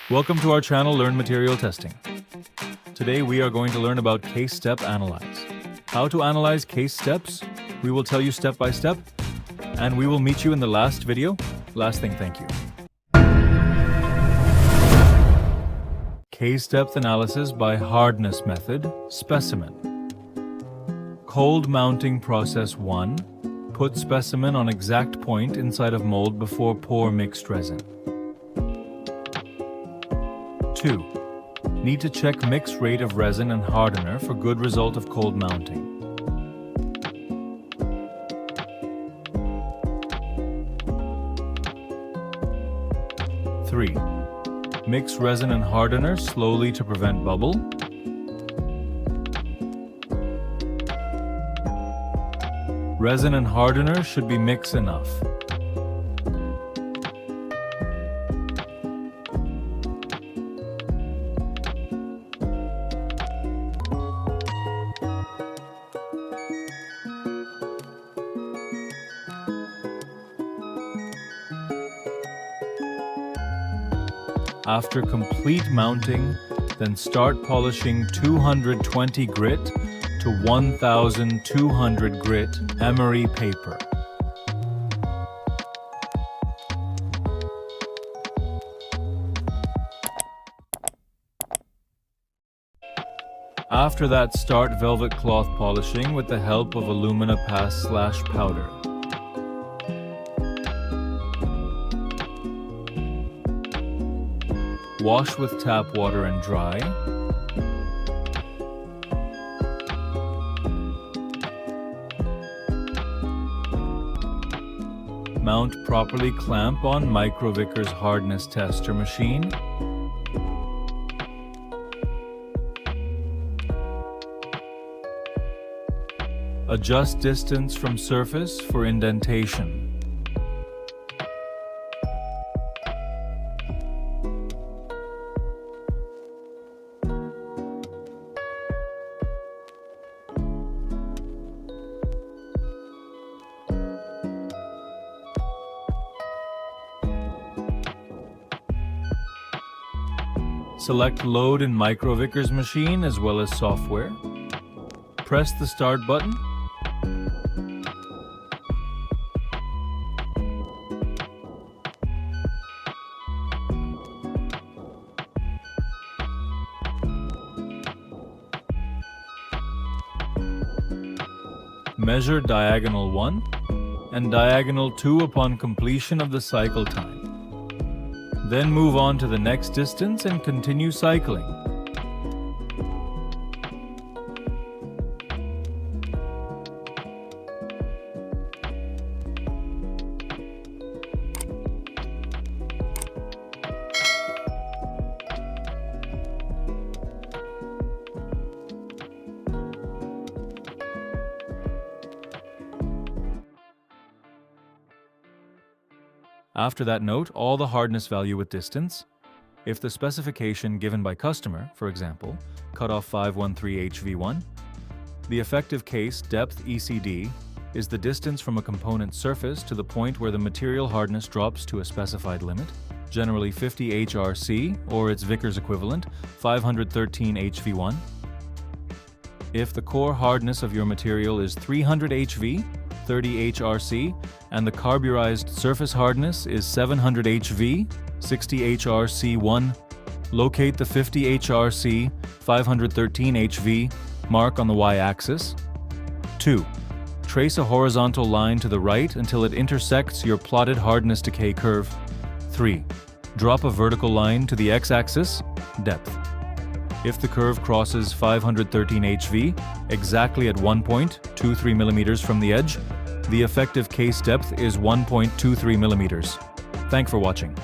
Welcome to our channel, Learn Material Testing. Today we are going to learn about case step analyze. How to analyze case steps, we will tell you step by step, and we will meet you in the last video. Last thing, thank you. Case depth analysis by Hardness Method, specimen. Cold mounting process 1. Put specimen on exact point inside of mold before pour mixed resin. 2. Need to check mix rate of resin and hardener for good result of cold mounting. 3. Mix resin and hardener slowly to prevent bubble. 4. Resin and hardener should be mixed enough. 5. After complete mounting, then start polishing 220 grit to 1200 grit emery paper. After that, start velvet cloth polishing with the help of alumina paste/powder. Wash with tap water and dry. Mount properly, clamp on micro vickers hardness tester machine. Adjust distance from surface for indentation. Select load in micro vickers machine as well as software. Press the start button. Measure diagonal 1 and diagonal 2 upon completion of the cycle time. Then move on to the next distance and continue cycling. After that, note all the hardness value with distance. If the specification given by customer, for example, cutoff 513 HV1, the effective case depth ECD is the distance from a component surface to the point where the material hardness drops to a specified limit, generally 50 HRC or its Vickers equivalent, 513 HV1. If the core hardness of your material is 300 HV, 30 HRC, and the carburized surface hardness is 700 HV, 60 HRC1, locate the 50 HRC, 513 HV mark on the y-axis. 2. Trace a horizontal line to the right until it intersects your plotted hardness decay curve. 3. Drop a vertical line to the x-axis, depth. If the curve crosses 513 HV exactly at 1.23 millimeters from the edge, the effective case depth is 1.23 millimeters. Thanks for watching.